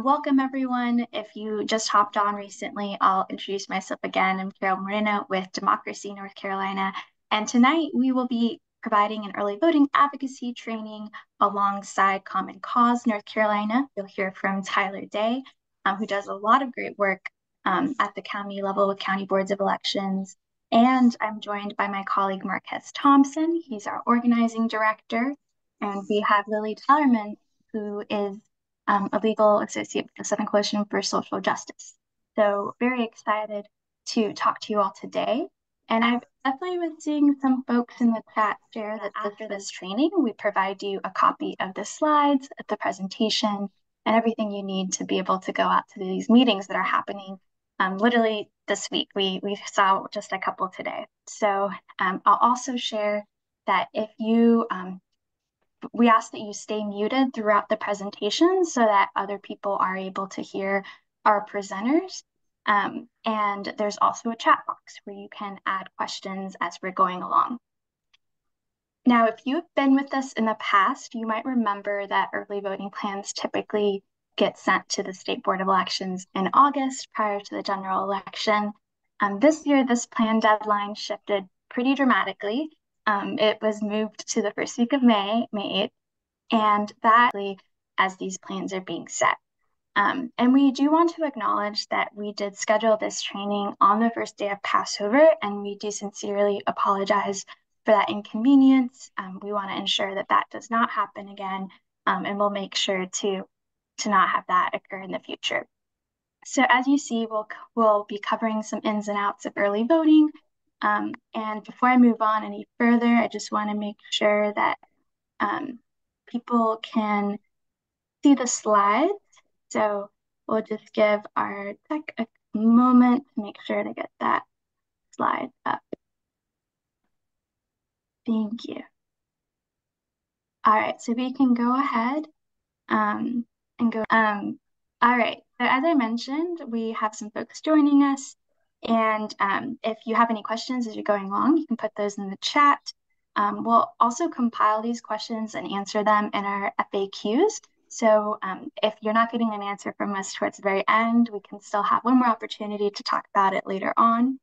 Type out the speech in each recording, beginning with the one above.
Welcome, everyone. If you just hopped on recently, I'll introduce myself again. I'm Carol Moreno with Democracy North Carolina. And tonight we will be providing an early voting advocacy training alongside Common Cause North Carolina. You'll hear from Tyler Day, who does a lot of great work at the county level with county boards of elections. And I'm joined by my colleague Marquez Thompson. He's our organizing director. And we have Lily Tellerman, who is a legal associate with the Southern Coalition for Social Justice. So very excited to talk to you all today. And I've definitely been seeing some folks in the chat share that after this training, we provide you a copy of the slides, the presentation, and everything you need to be able to go out to these meetings that are happening literally this week. We saw just a couple today. So I'll also share that if you we ask that you stay muted throughout the presentation so that other people are able to hear our presenters. And there's also a chat box where you can add questions as we're going along. Now, if you've been with us in the past, you might remember that early voting plans typically get sent to the State Board of Elections in August prior to the general election. This year, this plan deadline shifted pretty dramatically. It was moved to the first week of May 8th, and that as these plans are being set. And we do want to acknowledge that we did schedule this training on the first day of Passover, and we do sincerely apologize for that inconvenience. We want to ensure that that does not happen again, and we'll make sure to not have that occur in the future. So as you see, we'll be covering some ins and outs of early voting. And before I move on any further, I just want to make sure that people can see the slides. So we'll just give our tech a moment to make sure to get that slide up. Thank you. All right, so we can go ahead and go. All right, so as I mentioned, we have some folks joining us. And if you have any questions as you're going along, you can put those in the chat. We'll also compile these questions and answer them in our FAQs. So if you're not getting an answer from us towards the very end, we can still have one more opportunity to talk about it later on.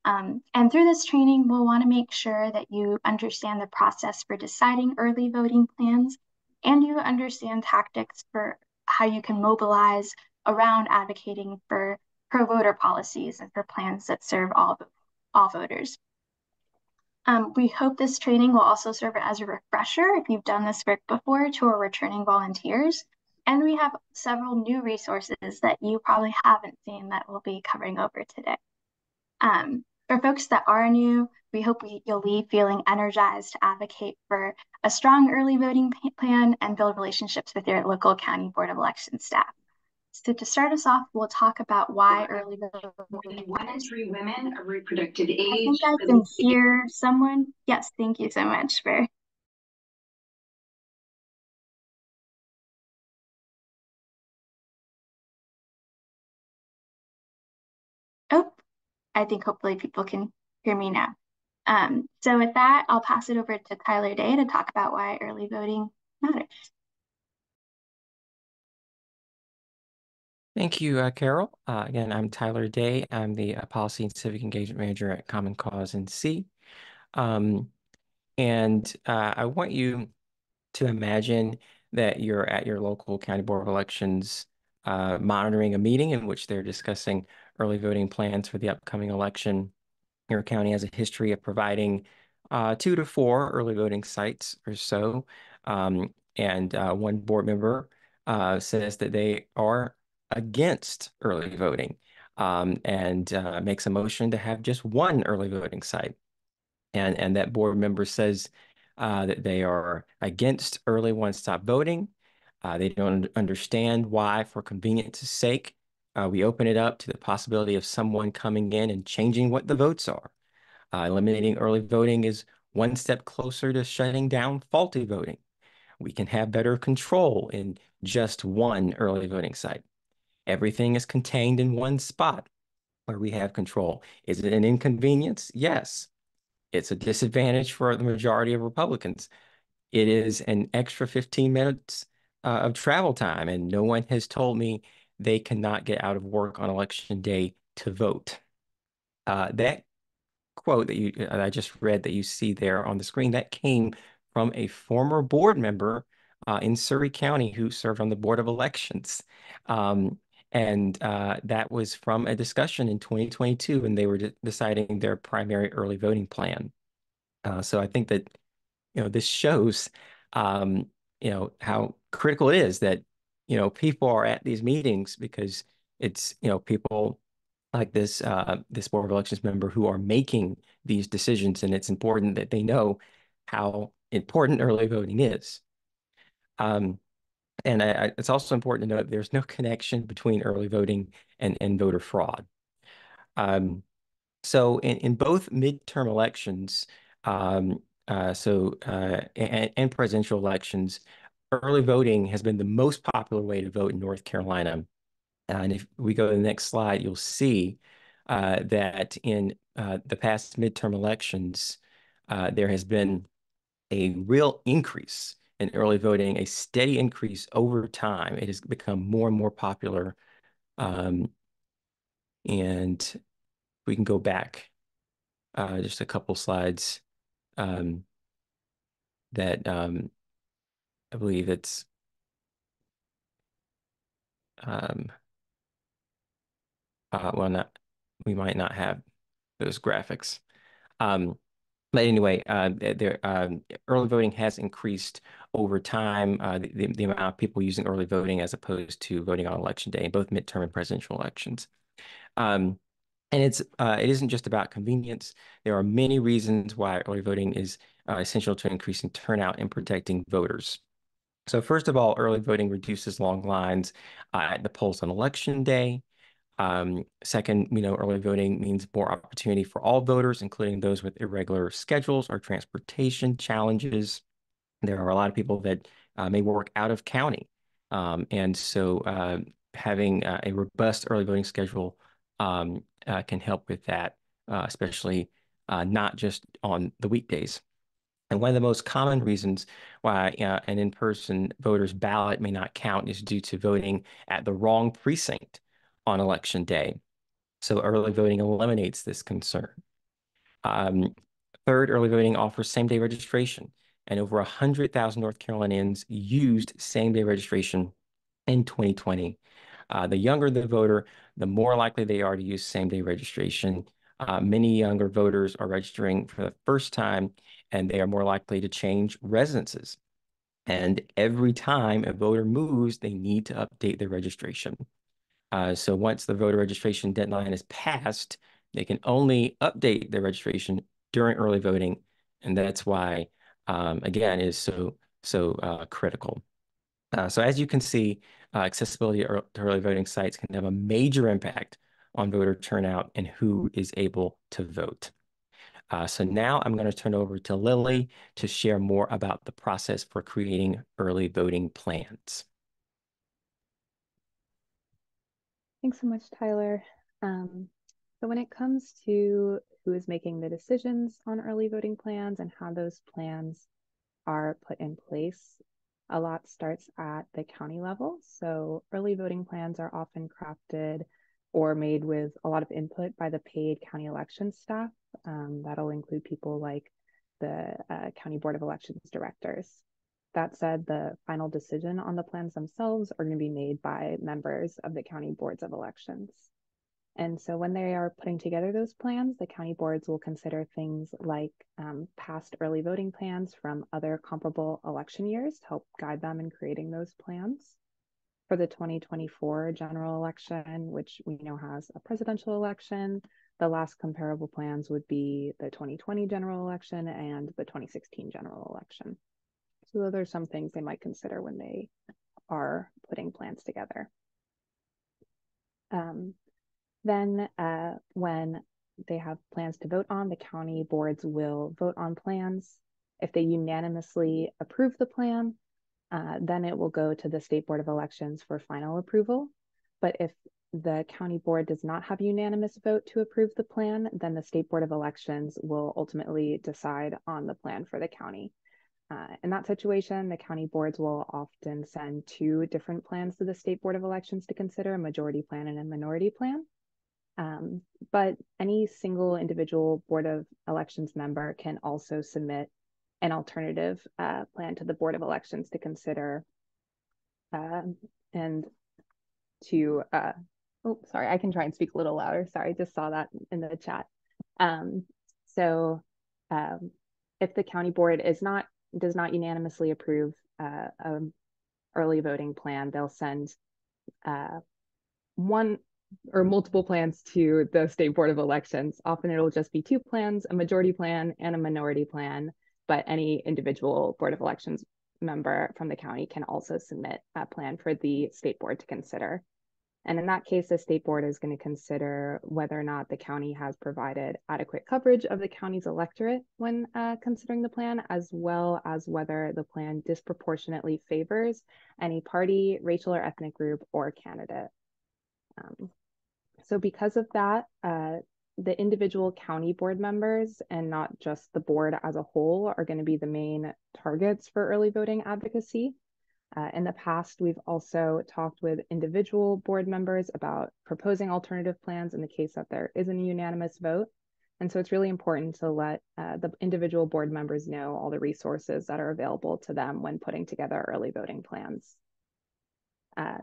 And through this training, we'll want to make sure that you understand the process for deciding early voting plans, and you understand tactics for how you can mobilize around advocating for pro-voter policies and for plans that serve all voters. We hope this training will also serve as a refresher if you've done this work before to our returning volunteers. And we have several new resources that you probably haven't seen that we'll be covering over today. For folks that are new, we hope you'll leave feeling energized to advocate for a strong early voting plan and build relationships with your local county board of election staff. So to start us off, we'll talk about why early voting. 1 in 3 women of reproductive age. I think I can hear someone. Yes, thank you so much for. Oh, I think hopefully people can hear me now. So with that, I'll pass it over to Tyler Day to talk about why early voting matters. Thank you, Carol. Again, I'm Tyler Day. I'm the Policy and Civic Engagement Manager at Common Cause NC. And I want you to imagine that you're at your local county board of elections monitoring a meeting in which they're discussing early voting plans for the upcoming election. Your county has a history of providing 2 to 4 early voting sites or so. And one board member says that they are against early voting and makes a motion to have just one early voting site. And that board member says that they are against early one-stop voting. They don't understand why, for convenience sake, we open it up to the possibility of someone coming in and changing what the votes are. Eliminating early voting is one step closer to shutting down faulty voting. We can have better control in just one early voting site. Everything is contained in one spot where we have control. Is it an inconvenience? Yes. It's a disadvantage for the majority of Republicans. It is an extra 15 minutes of travel time, and no one has told me they cannot get out of work on election day to vote. That quote that I just read that you see there on the screen, that came from a former board member in Surrey County who served on the Board of Elections. Um, and that was from a discussion in 2022 when they were deciding their primary early voting plan. So I think that, this shows, um, how critical it is that, people are at these meetings because it's, people like this Board of Elections member who are making these decisions, and it's important that they know how important early voting is. Um, and it's also important to note there's no connection between early voting and voter fraud. Um, so in both midterm elections, and presidential elections, early voting has been the most popular way to vote in North Carolina. And if we go to the next slide, you'll see that in the past midterm elections, there has been a real increase in early voting, a steady increase over time. It has become more and more popular. And we can go back just a couple slides um, that I believe it's um, well, not we might not have those graphics. Um, but anyway, early voting has increased over time. The amount of people using early voting as opposed to voting on election day in both midterm and presidential elections. Um, and it isn't just about convenience. There are many reasons why early voting is essential to increasing turnout and protecting voters. So first of all, early voting reduces long lines at the polls on election day. Second, early voting means more opportunity for all voters, including those with irregular schedules or transportation challenges. There are a lot of people that may work out of county. And so having a robust early voting schedule can help with that, especially not just on the weekdays. And one of the most common reasons why an in-person voter's ballot may not count is due to voting at the wrong precinct on election day. So early voting eliminates this concern. Um, Third, early voting offers same-day registration, and over 100,000 North Carolinians used same-day registration in 2020. The younger the voter, the more likely they are to use same-day registration. Many younger voters are registering for the first time, and they are more likely to change residences. And every time a voter moves, they need to update their registration. So once the voter registration deadline is passed, they can only update their registration during early voting, and that's why, again, it is so critical. So as you can see, accessibility to early voting sites can have a major impact on voter turnout and who is able to vote. So now I'm going to turn over to Lily to share more about the process for creating early voting plans. Thanks so much, Tyler. So when it comes to who is making the decisions on early voting plans and how those plans are put in place, a lot starts at the county level. So early voting plans are often crafted or made with a lot of input by the paid county election staff. That'll include people like the County Board of Elections directors. That said, the final decision on the plans themselves are going to be made by members of the county boards of elections. And so when they are putting together those plans, the county boards will consider things like past early voting plans from other comparable election years to help guide them in creating those plans. For the 2024 general election, which we know has a presidential election, the last comparable plans would be the 2020 general election and the 2016 general election. So those are some things they might consider when they are putting plans together. Then when they have plans to vote on, the county boards will vote on plans. If they unanimously approve the plan, then it will go to the State Board of Elections for final approval. But if the county board does not have unanimous vote to approve the plan, then the State Board of Elections will ultimately decide on the plan for the county. In that situation, the county boards will often send two different plans to the State Board of Elections to consider, a majority plan and a minority plan. But any single individual Board of Elections member can also submit an alternative plan to the Board of Elections to consider and to, oh, sorry, I can try and speak a little louder. Sorry, I just saw that in the chat. So if the county board does not unanimously approve early voting plan, they'll send one or multiple plans to the State Board of Elections. Often it'll just be two plans, a majority plan and a minority plan, but any individual Board of Elections member from the county can also submit a plan for the State Board to consider. And in that case, the State Board is going to consider whether or not the county has provided adequate coverage of the county's electorate when considering the plan, as well as whether the plan disproportionately favors any party, racial or ethnic group, or candidate. So because of that, the individual county board members and not just the board as a whole are going to be the main targets for early voting advocacy. In the past, we've also talked with individual board members about proposing alternative plans in the case that there isn't a unanimous vote. And so it's really important to let the individual board members know all the resources that are available to them when putting together early voting plans.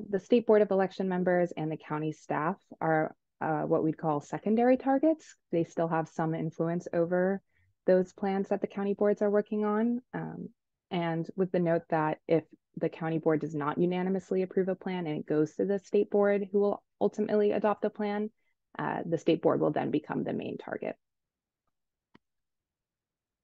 The State Board of Election members and the county staff are what we'd call secondary targets. They still have some influence over those plans that the county boards are working on. And with the note that if the county board does not unanimously approve a plan and it goes to the state board who will ultimately adopt the plan, the state board will then become the main target.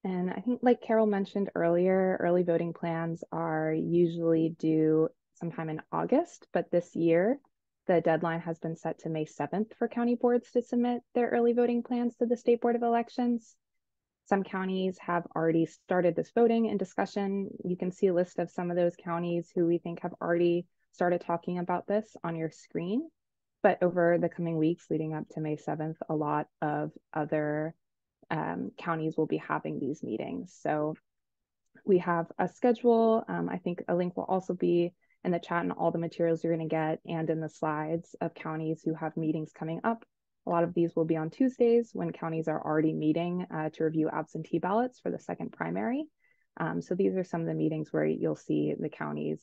And I think like Carol mentioned earlier, early voting plans are usually due sometime in August, but this year the deadline has been set to May 7th for county boards to submit their early voting plans to the State Board of Elections. Some counties have already started this voting and discussion. You can see a list of some of those counties who we think have already started talking about this on your screen. But over the coming weeks leading up to May 7th, a lot of other counties will be having these meetings. So we have a schedule. I think a link will also be in the chat and all the materials you're going to get and in the slides of counties who have meetings coming up. A lot of these will be on Tuesdays when counties are already meeting to review absentee ballots for the second primary. So these are some of the meetings where you'll see the counties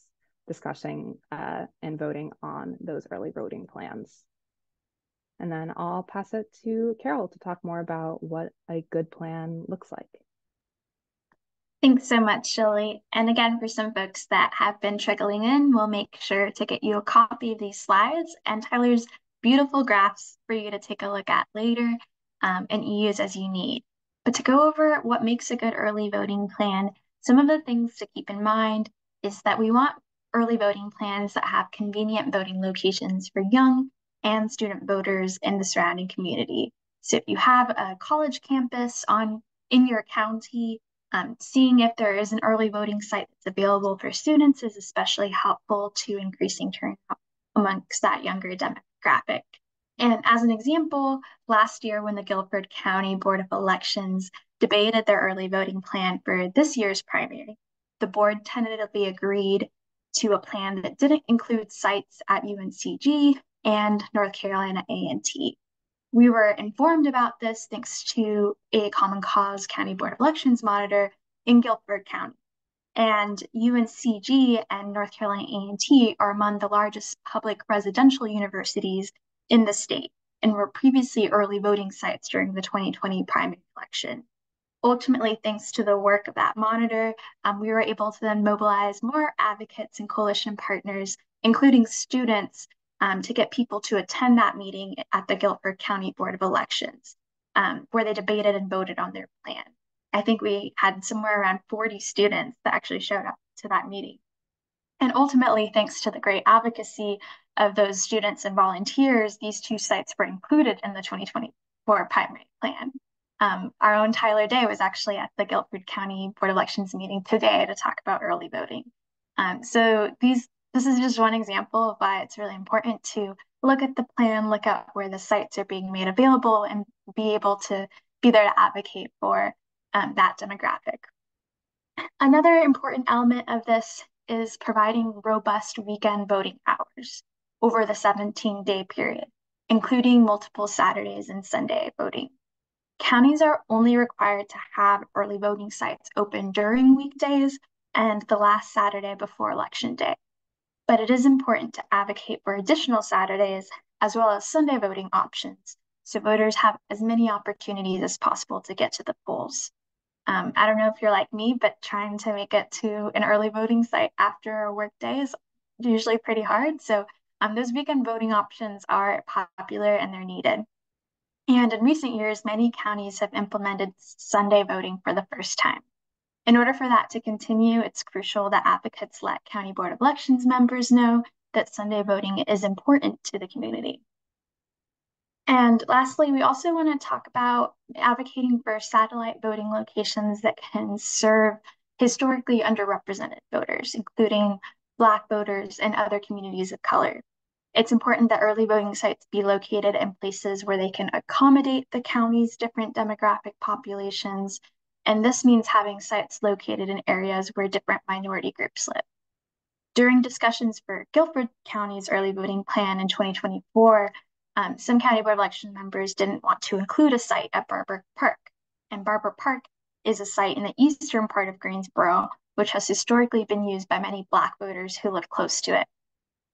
discussing and voting on those early voting plans. And then I'll pass it to Carol to talk more about what a good plan looks like. Thanks so much, Shirley. And again, for some folks that have been trickling in, we'll make sure to get you a copy of these slides and Tyler's beautiful graphs for you to take a look at later and use as you need. But to go over what makes a good early voting plan, some of the things to keep in mind is that we want early voting plans that have convenient voting locations for young and student voters in the surrounding community. So if you have a college campus in your county, seeing if there is an early voting site that's available for students is especially helpful to increasing turnout amongst that younger demographic. And as an example, last year when the Guilford County Board of Elections debated their early voting plan for this year's primary, the board tentatively agreed to a plan that didn't include sites at UNCG and North Carolina A&T. We were informed about this thanks to a Common Cause County Board of Elections monitor in Guilford County. And UNCG and North Carolina A&T are among the largest public residential universities in the state and were previously early voting sites during the 2020 primary election. Ultimately, thanks to the work of that monitor, we were able to then mobilize more advocates and coalition partners, including students, to get people to attend that meeting at the Guilford County Board of Elections, where they debated and voted on their plan. I think we had somewhere around 40 students that actually showed up to that meeting. And ultimately, thanks to the great advocacy of those students and volunteers, these two sites were included in the 2024 primary plan. Our own Tyler Day was actually at the Guilford County Board of Elections meeting today to talk about early voting. So this is just one example of why it's really important to look at the plan, look at where the sites are being made available, and be able to be there to advocate for that demographic. Another important element of this is providing robust weekend voting hours over the 17-day period, including multiple Saturdays and Sunday voting. Counties are only required to have early voting sites open during weekdays and the last Saturday before Election Day. But it is important to advocate for additional Saturdays as well as Sunday voting options so voters have as many opportunities as possible to get to the polls. I don't know if you're like me, but trying to make it to an early voting site after a work day is usually pretty hard. So those weekend voting options are popular and they're needed. And in recent years, many counties have implemented Sunday voting for the first time. In order for that to continue, it's crucial that advocates let County Board of Elections members know that Sunday voting is important to the community. And lastly, we also want to talk about advocating for satellite voting locations that can serve historically underrepresented voters, including Black voters and other communities of color. It's important that early voting sites be located in places where they can accommodate the county's different demographic populations. And this means having sites located in areas where different minority groups live. During discussions for Guilford County's early voting plan in 2024, some County Board of Election members didn't want to include a site at Barber Park. And Barber Park is a site in the eastern part of Greensboro, which has historically been used by many Black voters who live close to it.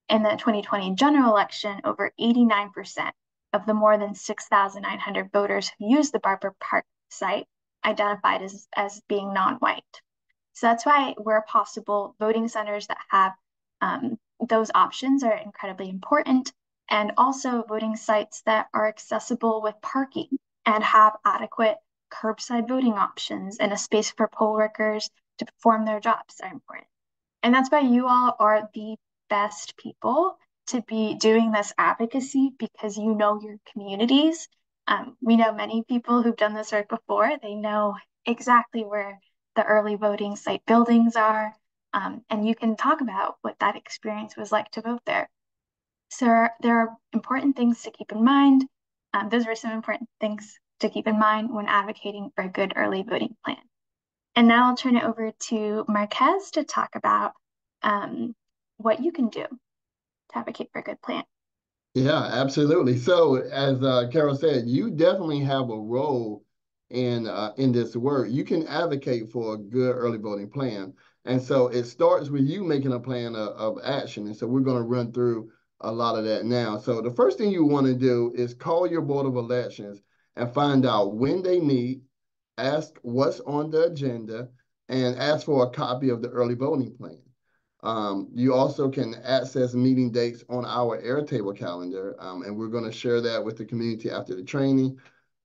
In the 2020 general election, over 89% of the more than 6,900 voters who used the Barber Park site identified as being non-white. So that's why, where possible, voting centers that have those options are incredibly important, and also voting sites that are accessible with parking and have adequate curbside voting options and a space for poll workers to perform their jobs are important. And that's why you all are the best people to be doing this advocacy, because you know your communities. We know many people who've done this work before. They know exactly where the early voting site buildings are, and you can talk about what that experience was like to vote there. So there are important things to keep in mind. Those were some important things to keep in mind when advocating for a good early voting plan. And now I'll turn it over to Marquez to talk about what you can do to advocate for a good plan. Yeah, absolutely. So as Carol said, you definitely have a role in this work. You can advocate for a good early voting plan. And so it starts with you making a plan of action. And so we're going to run through a lot of that now. So the first thing you want to do is call your Board of Elections and find out when they meet, ask what's on the agenda, and ask for a copy of the early voting plan. You also can access meeting dates on our Airtable calendar, and we're going to share that with the community after the training.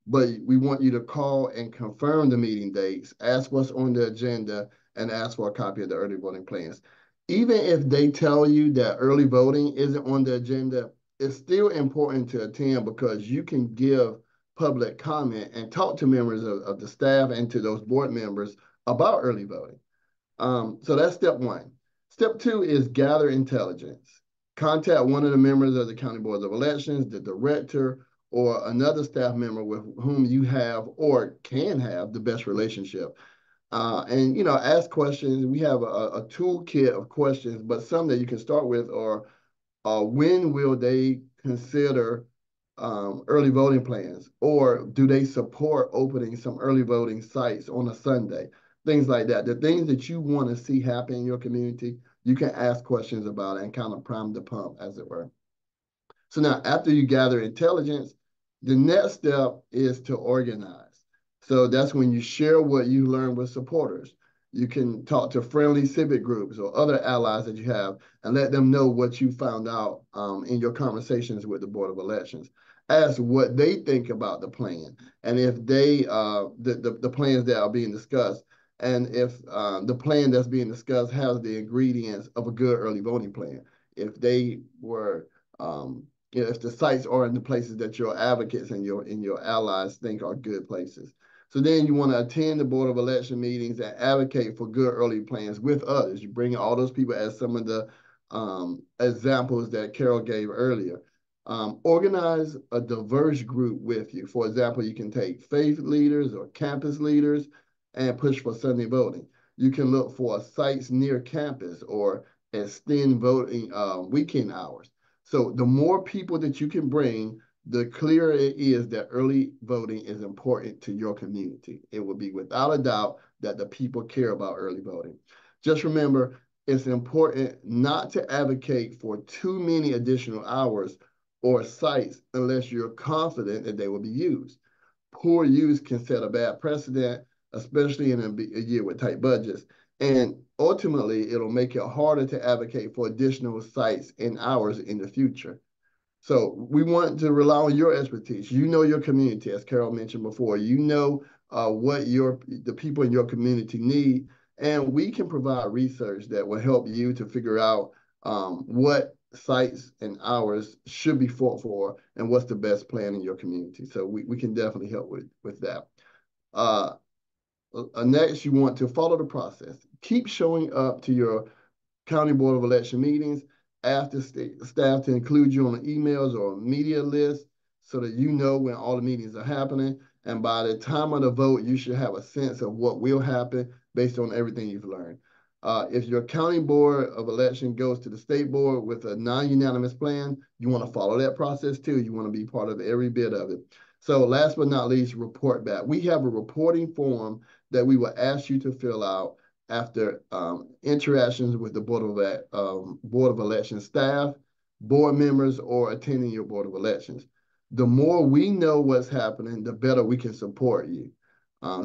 But we want you to call and confirm the meeting dates, ask what's on the agenda, and ask for a copy of the early voting plans. Even if they tell you that early voting isn't on the agenda, it's still important to attend because you can give public comment and talk to members of the staff and to those board members about early voting. So that's step one. Step two is gather intelligence. Contact one of the members of the County Board of Elections, the director, or another staff member with whom you have or can have the best relationship. And, ask questions. We have a toolkit of questions, but some that you can start with are, when will they consider early voting plans? Or do they support opening some early voting sites on a Sunday? Things like that. The things that you want to see happen in your community, you can ask questions about it and kind of prime the pump, as it were. So now, after you gather intelligence, the next step is to organize. So that's when you share what you learned with supporters. You can talk to friendly civic groups or other allies that you have and let them know what you found out in your conversations with the Board of Elections. Ask what they think about the plan and if they, the plans that are being discussed, and if the plan that's being discussed has the ingredients of a good early voting plan. If they were, if the sites are in the places that your advocates and your allies think are good places. So then you want to attend the Board of Election meetings and advocate for good early plans with others. You bring all those people as some of the examples that Carol gave earlier. Organize a diverse group with you. For example, you can take faith leaders or campus leaders and push for Sunday voting. You can look for sites near campus or extend voting weekend hours. So the more people that you can bring, the clearer it is that early voting is important to your community. It will be without a doubt that the people care about early voting. Just remember, it's important not to advocate for too many additional hours or sites unless you're confident that they will be used. Poor use can set a bad precedent, especially in a year with tight budgets. And ultimately, it'll make it harder to advocate for additional sites and hours in the future. So we want to rely on your expertise. You know your community, as Carol mentioned before. You know what the people in your community need, and we can provide research that will help you to figure out what sites and hours should be fought for and what's the best plan in your community. So we can definitely help with that. Next, you want to follow the process. Keep showing up to your County Board of Election meetings, ask the staff to include you on the emails or media list so that you know when all the meetings are happening. And by the time of the vote, you should have a sense of what will happen based on everything you've learned. If your County Board of Election goes to the state board with a non-unanimous plan, you want to follow that process too. You want to be part of every bit of it. So last but not least, report back. We have a reporting form that we will ask you to fill out after interactions with the Board of Election staff, board members, or attending your Board of Elections. The more we know what's happening, the better we can support you.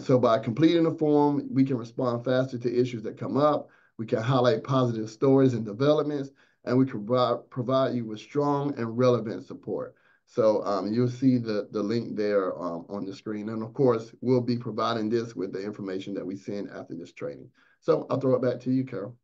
So by completing the form, we can respond faster to issues that come up. We can highlight positive stories and developments, and we can provide you with strong and relevant support. So you'll see the link there on the screen. And of course, we'll be providing this with the information that we send after this training. So I'll throw it back to you, Carol.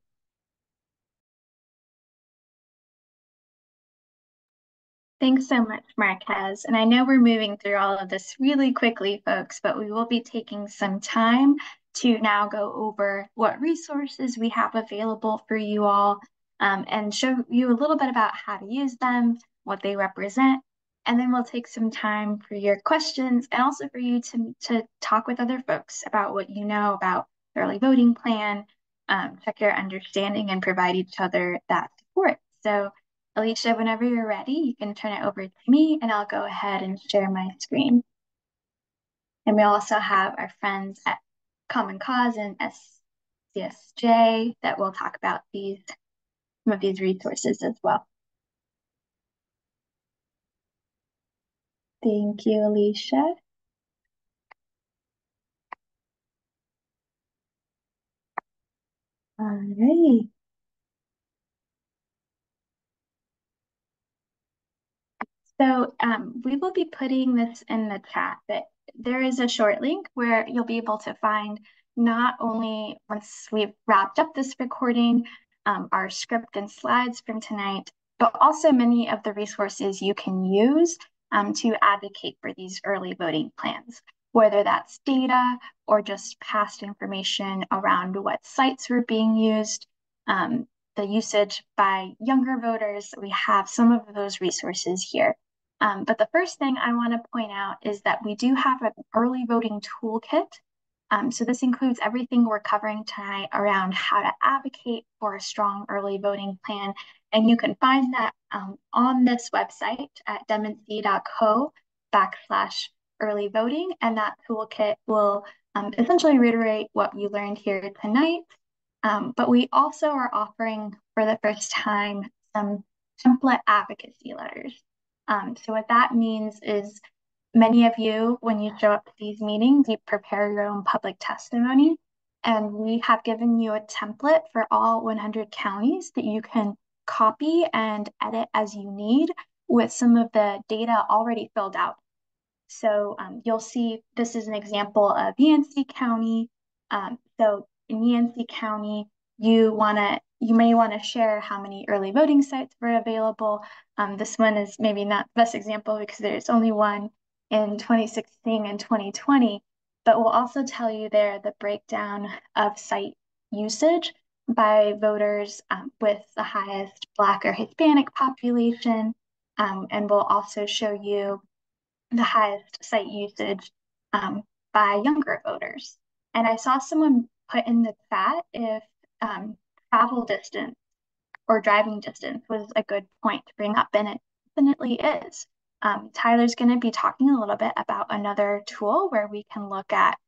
Thanks so much, Marquez. And I know we're moving through all of this really quickly, folks, but we will be taking some time to now go over what resources we have available for you all and show you a little bit about how to use them, what they represent. And then we'll take some time for your questions and also for you to talk with other folks about what you know about the early voting plan, check your understanding and provide each other that support. So Alicia, whenever you're ready, you can turn it over to me and I'll go ahead and share my screen. And we also have our friends at Common Cause and SCSJ that will talk about some of these resources as well. Thank you, Alicia. All right. So we will be putting this in the chat, but there is a short link where you'll be able to find not only once we've wrapped up this recording, our script and slides from tonight, but also many of the resources you can use to advocate for these early voting plans, whether that's data or just past information around what sites were being used, the usage by younger voters. We have some of those resources here. But the first thing I want to point out is that we do have an early voting toolkit. So this includes everything we're covering tonight around how to advocate for a strong early voting plan. And you can find that on this website at demoncy.co/early voting. And that toolkit will essentially reiterate what you learned here tonight. But we also are offering for the first time some template advocacy letters. So what that means is many of you, when you show up to these meetings, you prepare your own public testimony. And we have given you a template for all 100 counties that you can copy and edit as you need with some of the data already filled out. So you'll see this is an example of Yancey County. So in Yancey County, you may want to share how many early voting sites were available. This one is maybe not the best example because there's only one in 2016 and 2020, but we'll also tell you there the breakdown of site usage by voters with the highest Black or Hispanic population. And we'll also show you the highest site usage by younger voters. And I saw someone put in the chat if travel distance or driving distance was a good point to bring up, and it definitely is. Tyler's going to be talking a little bit about another tool where we can look at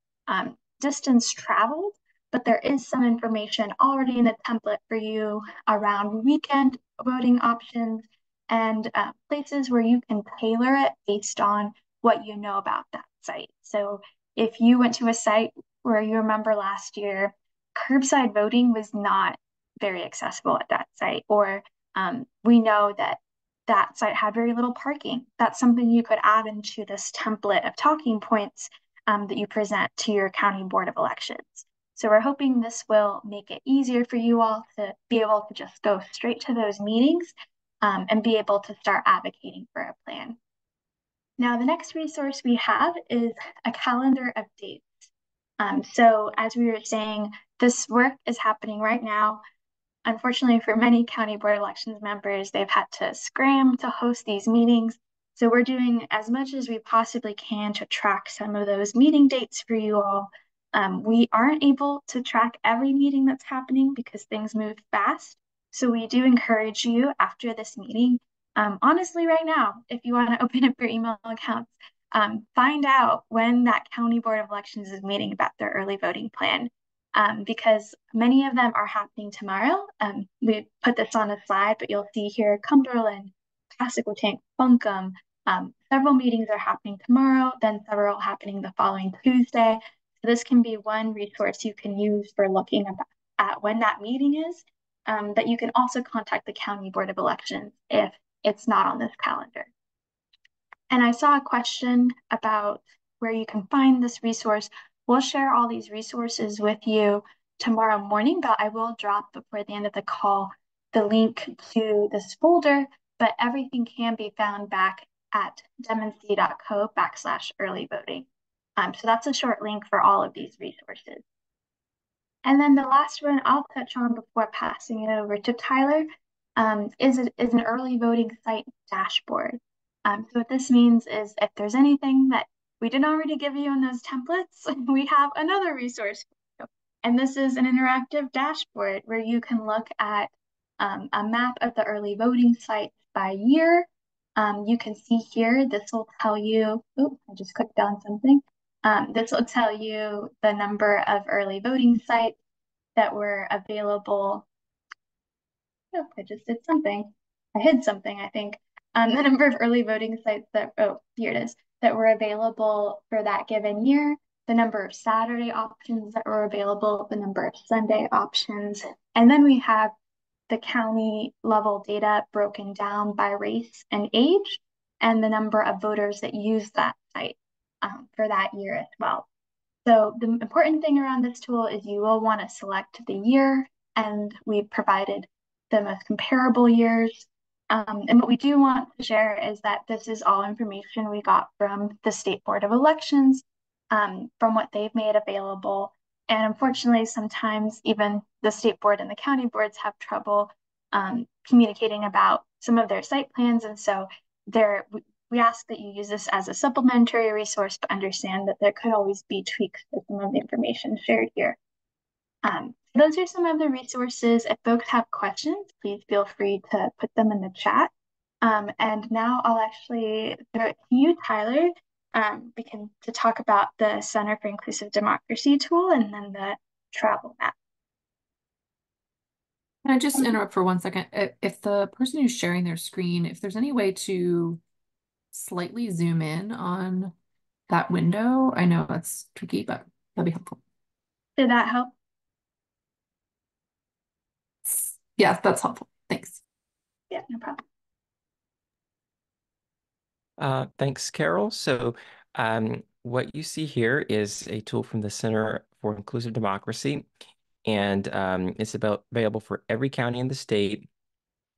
distance traveled, but there is some information already in the template for you around weekend voting options and places where you can tailor it based on what you know about that site. So if you went to a site where you remember last year, curbside voting was not very accessible at that site, or we know that that site had very little parking. That's something you could add into this template of talking points that you present to your county board of elections. So we're hoping this will make it easier for you all to be able to just go straight to those meetings and be able to start advocating for a plan. Now, the next resource we have is a calendar of dates. So as we were saying, this work is happening right now. Unfortunately, for many county board elections members, they've had to scram to host these meetings. So we're doing as much as we possibly can to track some of those meeting dates for you all. We aren't able to track every meeting that's happening because things move fast. So we do encourage you after this meeting, honestly, right now, if you want to open up your email accounts, find out when that county board of elections is meeting about their early voting plan. Because many of them are happening tomorrow. We put this on a slide, but you'll see here Cumberland, Passaquoddy, Buncombe. Several meetings are happening tomorrow, then several happening the following Tuesday. So this can be one resource you can use for looking at when that meeting is. But you can also contact the County Board of Elections if it's not on this calendar. And I saw a question about where you can find this resource. We'll share all these resources with you tomorrow morning, but I will drop before the end of the call the link to this folder, but everything can be found back at demnc.co/early voting. So that's a short link for all of these resources. And then the last one I'll touch on before passing it over to Tyler is an early voting site dashboard. So what this means is if there's anything that we didn't already give you in those templates, we have another resource for you. And this is an interactive dashboard where you can look at a map of the early voting sites by year. You can see here, this will tell you, oh, I just clicked on something. This will tell you the number of early voting sites that were available. Oh, I just did something. I hid something, I think. The number of early voting sites that, oh, here it is, that were available for that given year, the number of Saturday options that were available, the number of Sunday options. And then we have the county level data broken down by race and age, and the number of voters that use that site for that year as well. So the important thing around this tool is you will want to select the year, and we've provided the most comparable years. And what we do want to share is that this is all information we got from the State Board of Elections, from what they've made available. And unfortunately, sometimes even the state board and the county boards have trouble communicating about some of their site plans. And so we ask that you use this as a supplementary resource, but understand that there could always be tweaks to some of the information shared here. Those are some of the resources. If folks have questions, please feel free to put them in the chat. And now I'll actually throw it to you, Tyler, to talk about the Center for Inclusive Democracy tool and then the travel map. Can I just interrupt for 1 second? If the person who's sharing their screen, if there's any way to slightly zoom in on that window, I know that's tricky, but that'd be helpful. Did that help? Yeah, that's helpful. Thanks. Yeah, no problem. Thanks, Carol. So what you see here is a tool from the Center for Inclusive Democracy, and it's available for every county in the state.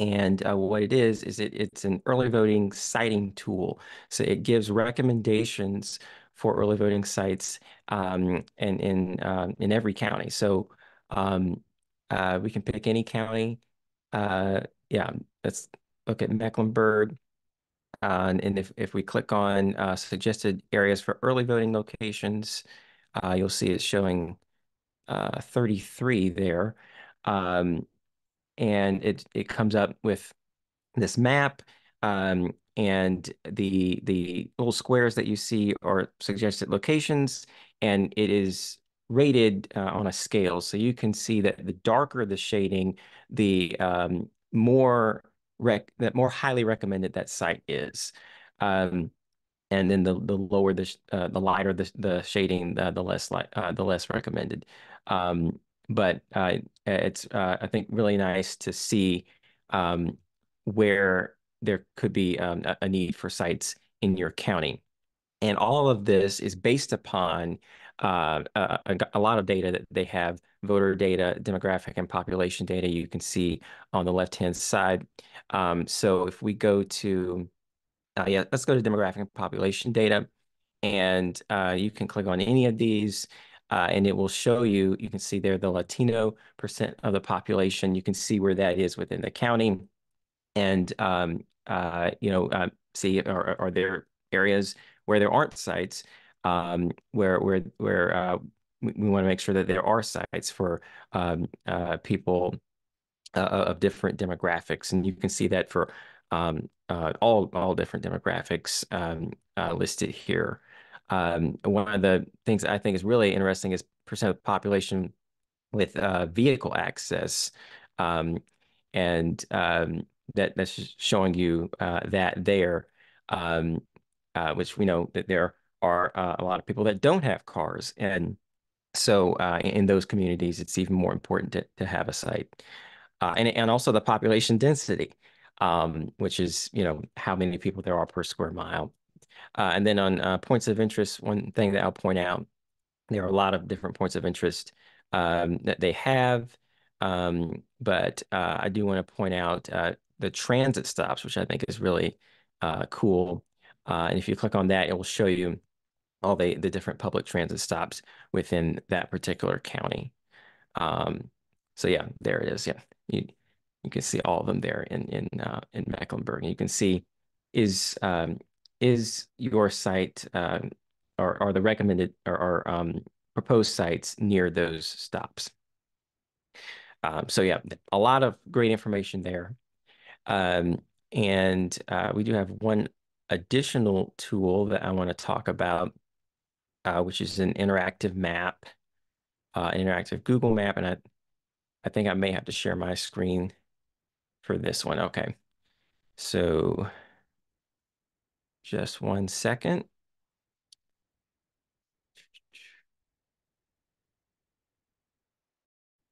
And what it is it's an early voting siting tool. So it gives recommendations for early voting sites and in every county. So we can pick any county. Yeah, let's look at Mecklenburg. And if we click on suggested areas for early voting locations, you'll see it's showing 33 there. And it comes up with this map, and the little squares that you see are suggested locations, and it is rated on a scale. So you can see that the darker the shading, the more highly recommended that site is. And then the lower the lighter the shading, the less recommended. But it's I think really nice to see where there could be a need for sites in your county. And all of this is based upon a lot of data that they have, voter data, demographic and population data you can see on the left-hand side. So if we go to, yeah, let's go to demographic and population data. And you can click on any of these, and it will show you, you can see there the Latino percent of the population. You can see where that is within the county. And, see, are there areas where there aren't sites, where we want to make sure that there are sites for people of different demographics. And you can see that for all different demographics listed here. One of the things I think is really interesting is percent of the population with vehicle access. Um, and that's just showing you that there, which we know that there are a lot of people that don't have cars. And so in those communities, it's even more important to have a site. And also the population density, which is, how many people there are per square mile. And then on points of interest, one thing that I'll point out, there are a lot of different points of interest that they have. But I do want to point out the transit stops, which I think is really cool. And if you click on that, it will show you all the different public transit stops within that particular county. Um, so yeah, there it is. Yeah, you can see all of them there in Mecklenburg. And you can see is your site or are the recommended or proposed sites near those stops. So yeah, a lot of great information there. And we do have one additional tool that I want to talk about, which is an interactive map, an interactive Google map. And I think I may have to share my screen for this one. Okay. So just one second.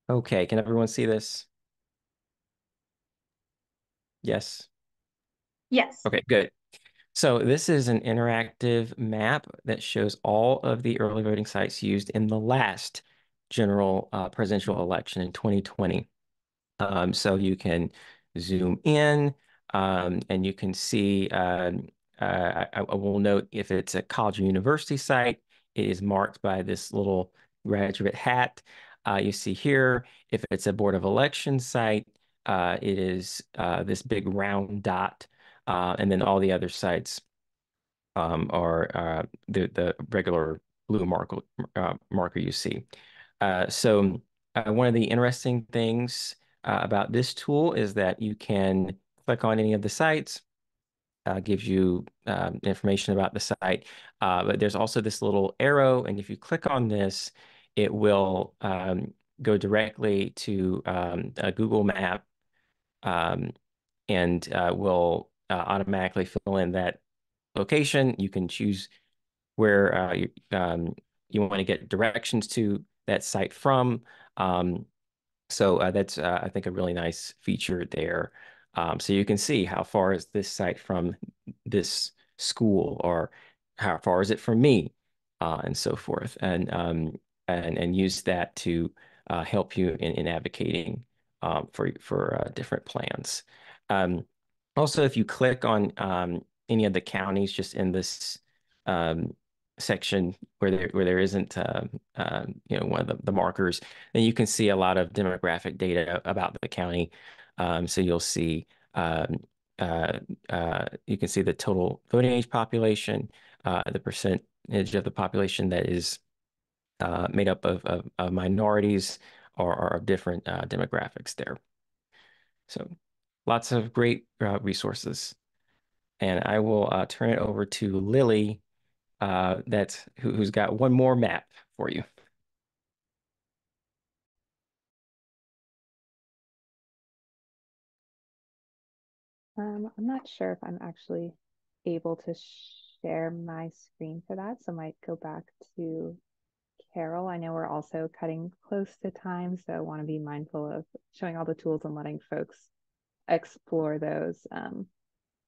Okay, can everyone see this? Yes. Yes. Okay, good. So this is an interactive map that shows all of the early voting sites used in the last general presidential election in 2020. So you can zoom in, and you can see, I will note if it's a college or university site, it is marked by this little graduate hat. You see here, if it's a Board of Elections site, it is this big round dot, and then all the other sites are the regular blue marker you see. So one of the interesting things about this tool is that you can click on any of the sites, gives you information about the site, but there's also this little arrow, and if you click on this, it will go directly to a Google map, um, and will automatically fill in that location. You can choose where you want to get directions to that site from. So that's, I think, a really nice feature there. So you can see how far is this site from this school, or how far is it from me, and so forth, and use that to help you in advocating for different plans. Um, Also, if you click on any of the counties just in this um, section where there isn't one of the markers, then you can see a lot of demographic data about the county. So you'll see you can see the total voting age population, the percentage of the population that is made up of minorities or of different demographics there. So lots of great resources. And I will turn it over to Lily, who's got one more map for you. I'm not sure if I'm actually able to share my screen for that, so I might go back to Carol. I know we're also cutting close to time, so I want to be mindful of showing all the tools and letting folks explore those when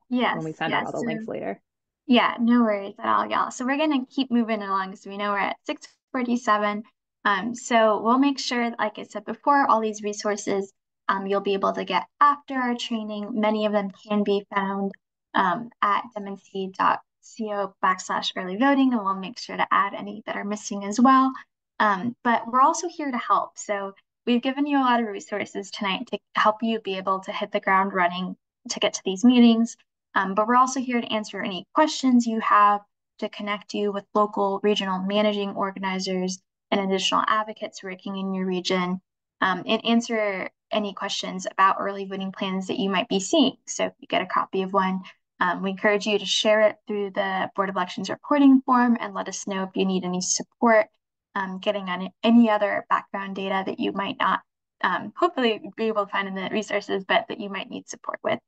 we Yes, send out all yes. the links later. Yeah, no worries at all, y'all. So we're gonna keep moving along because we know we're at 6:47. So we'll make sure, like I said before, all these resources you'll be able to get after our training. Many of them can be found at mnc.co/early voting, and we'll make sure to add any that are missing as well. But we're also here to help. So we've given you a lot of resources tonight to help you be able to hit the ground running to get to these meetings. But we're also here to answer any questions you have, to connect you with local regional managing organizers and additional advocates working in your region, and answer any questions about early voting plans that you might be seeing. So if you get a copy of one, we encourage you to share it through the Board of Elections reporting form and let us know if you need any support getting on any other background data that you might not hopefully be able to find in the resources, but that you might need support with.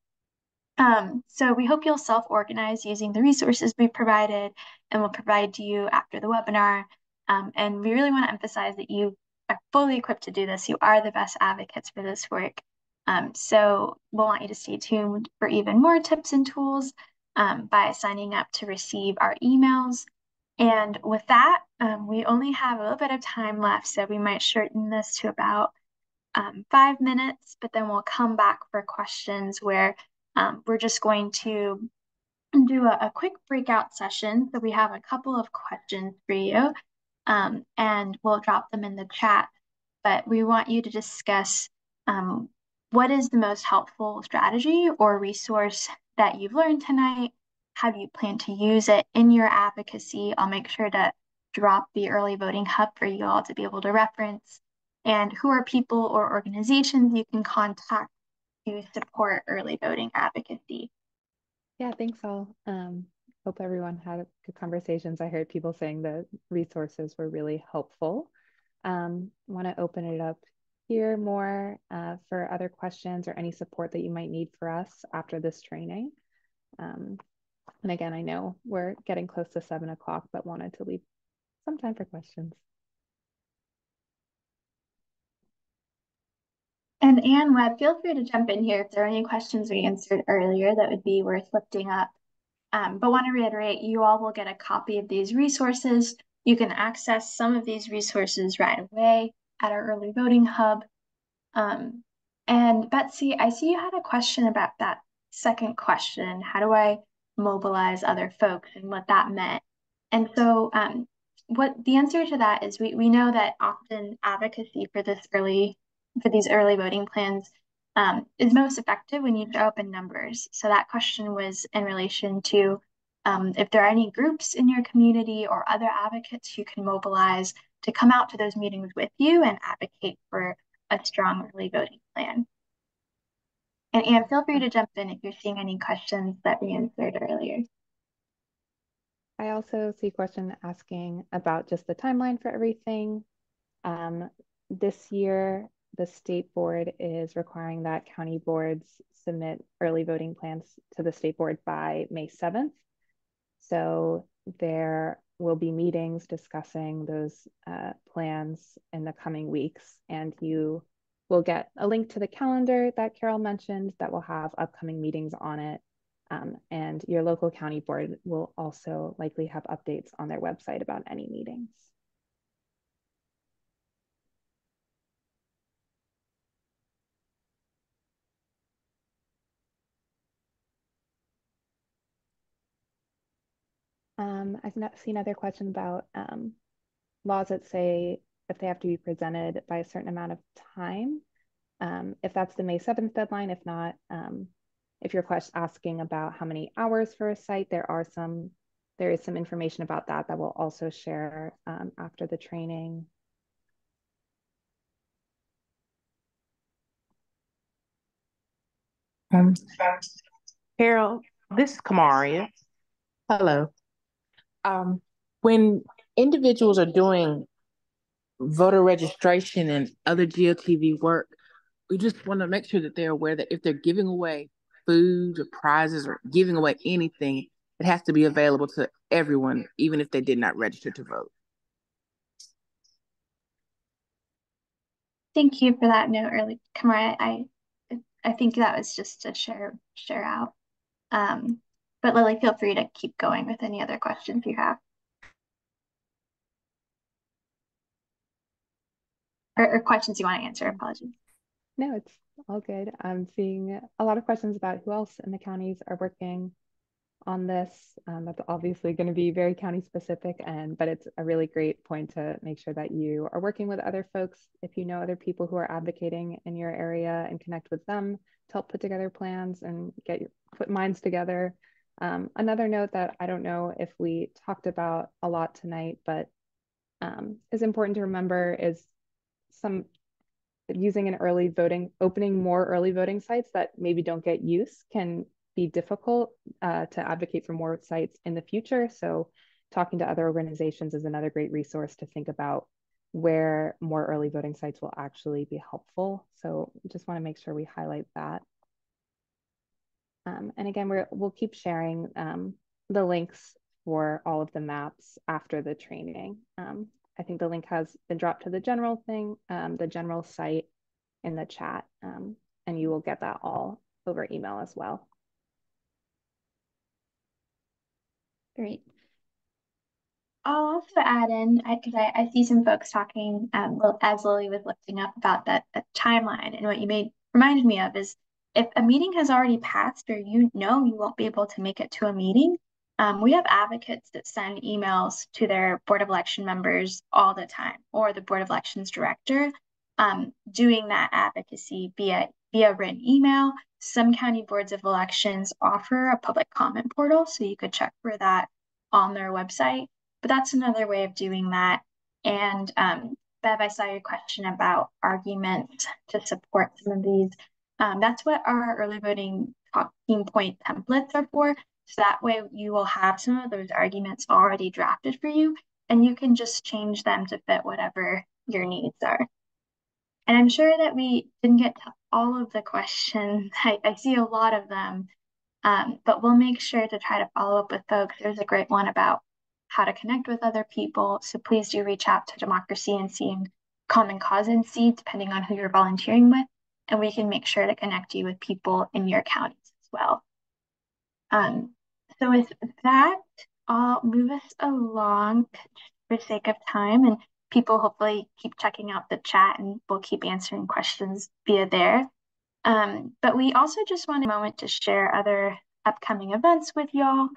So we hope you'll self-organize using the resources we provided and we'll provide to you after the webinar. And we really want to emphasize that you are fully equipped to do this. You are the best advocates for this work. So we'll want you to stay tuned for even more tips and tools by signing up to receive our emails. And with that, we only have a little bit of time left, so we might shorten this to about 5 minutes, but then we'll come back for questions where we're just going to do a quick breakout session. So we have a couple of questions for you, and we'll drop them in the chat. But we want you to discuss what is the most helpful strategy or resource that you've learned tonight? How do you plan to use it in your advocacy? I'll make sure to drop the early voting hub for you all to be able to reference. And who are people or organizations you can contact to support early voting advocacy? Yeah, thanks all. Hope everyone had good conversations. I heard people saying the resources were really helpful. Want to open it up here more for other questions or any support that you might need for us after this training. And again, I know we're getting close to 7 o'clock, but wanted to leave some time for questions. And Anne Webb, feel free to jump in here if there are any questions we answered earlier that would be worth lifting up. But want to reiterate, you all will get a copy of these resources. You can access some of these resources right away at our early voting hub. And Betsy, I see you had a question about that second question. How do I mobilize other folks and what that meant? And so what the answer to that is we know that often advocacy for these early voting plans is most effective when you show up in numbers. So that question was in relation to if there are any groups in your community or other advocates you can mobilize to come out to those meetings with you and advocate for a strong early voting plan. And Anne, feel free to jump in if you're seeing any questions that we answered earlier. I also see a question asking about just the timeline for everything. This year, the state board is requiring that county boards submit early voting plans to the state board by May 7th. So there will be meetings discussing those plans in the coming weeks, and you will get a link to the calendar that Carol mentioned that will have upcoming meetings on it. And your local county board will also likely have updates on their website about any meetings. I've seen other questions about laws that say if they have to be presented by a certain amount of time. If that's the May 7th deadline, if not, if you're asking about how many hours for a site, there are some there is some information about that we'll also share after the training. Carol, this is Kamaria. Hello. When individuals are doing voter registration and other GOTV work, we just want to make sure that they're aware that if they're giving away food or prizes or giving away anything, it has to be available to everyone, even if they did not register to vote. Thank you for that note early, Kamara. I think that was just to share out. But Lily, feel free to keep going with any other questions you have. Or questions you want to answer, apologies. No, it's all good. I'm seeing a lot of questions about who else in the counties are working on this. That's obviously going to be very county specific, but it's a really great point to make sure that you are working with other folks. If you know other people who are advocating in your area, and connect with them to help put together plans and put minds together. Another note that I don't know if we talked about a lot tonight, but is important to remember is using opening more early voting sites that maybe don't get use can be difficult to advocate for more sites in the future. So talking to other organizations is another great resource to think about where more early voting sites will actually be helpful. So just want to make sure we highlight that. And again, we'll keep sharing the links for all of the maps after the training. I think the link has been dropped to the general site in the chat, and you will get that all over email as well. Great. I'll also add in, because I see some folks talking, as Lily was lifting up about that timeline, and what you reminded me of is if a meeting has already passed or you won't be able to make it to a meeting, we have advocates that send emails to their Board of Election members all the time, or the Board of Elections director, doing that advocacy via written email. Some county boards of elections offer a public comment portal, so you could check for that on their website. But that's another way of doing that. And Bev, I saw your question about arguments to support some of these. That's what our early voting talking point templates are for. So that way you will have some of those arguments already drafted for you, and you can just change them to fit whatever your needs are. And I'm sure that we didn't get to all of the questions. I see a lot of them, but we'll make sure to try to follow up with folks. There's a great one about how to connect with other people. So please do reach out to Democracy and Common Cause NC, depending on who you're volunteering with, and we can make sure to connect you with people in your counties as well. So with that, I'll move us along for the sake of time, and people hopefully keep checking out the chat, and we'll keep answering questions via there. But we also just want a moment to share other upcoming events with y'all.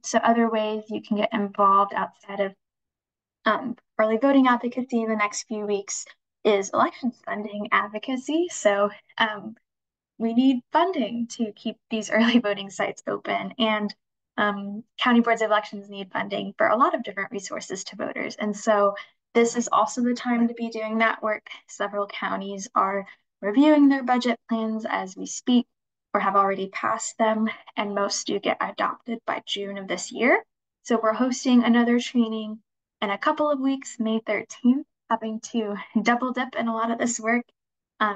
So other ways you can get involved outside of early voting advocacy in the next few weeks is elections funding advocacy. So we need funding to keep these early voting sites open, and county boards of elections need funding for a lot of different resources to voters. And so this is also the time to be doing that work. Several counties are reviewing their budget plans as we speak, or have already passed them, and most do get adopted by June of this year. So we're hosting another training in a couple of weeks, May 13th, having to double dip in a lot of this work.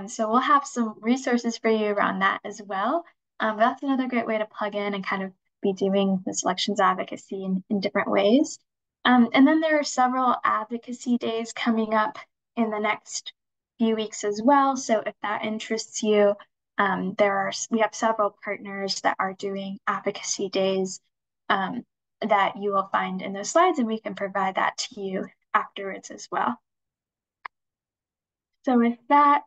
So we'll have some resources for you around that as well. That's another great way to plug in and kind of be doing this elections advocacy in different ways. And then there are several advocacy days coming up in the next few weeks as well. So if that interests you, we have several partners that are doing advocacy days that you will find in those slides, and we can provide that to you afterwards as well. So with that,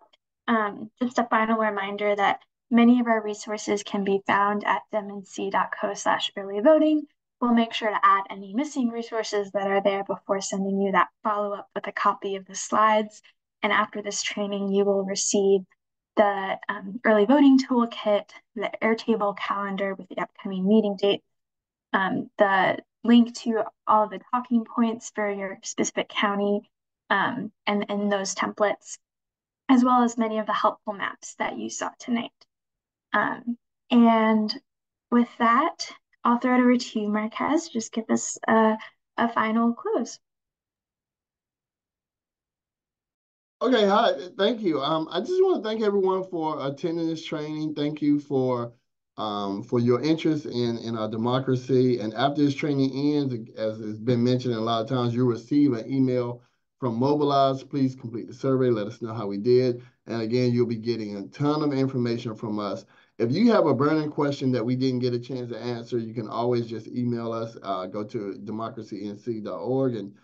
just a final reminder that many of our resources can be found at demnc.co/early voting. We'll make sure to add any missing resources that are there before sending you that follow-up with a copy of the slides. And after this training, you will receive the early voting toolkit, the Airtable calendar with the upcoming meeting dates, the link to all of the talking points for your specific county and those templates, as well as many of the helpful maps that you saw tonight. And with that, I'll throw it over to you, Marquez. Just give us a final close. Okay, hi, thank you. I just want to thank everyone for attending this training. Thank you for your interest in our democracy. And after this training ends, as has been mentioned a lot of times, you'll receive an email from Mobilize. Please complete the survey. Let us know how we did. And again, you'll be getting a ton of information from us. If you have a burning question that we didn't get a chance to answer, you can always just email us. Go to democracync.org and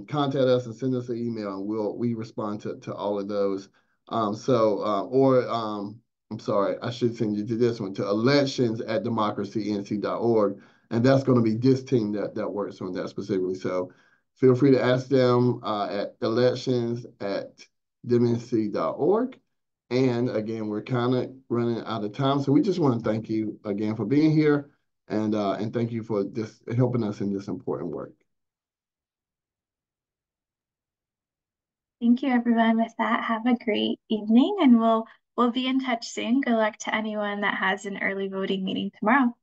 contact us and send us an email, and we respond to all of those. I'm sorry, I should send you to this one, to elections@democracync.org, and that's going to be this team that works on that specifically. So feel free to ask them at elections@demnc.org. And again, we're kind of running out of time, so we just want to thank you again for being here, and thank you for just helping us in this important work. Thank you, everyone. With that, have a great evening, and we'll be in touch soon. Good luck to anyone that has an early voting meeting tomorrow.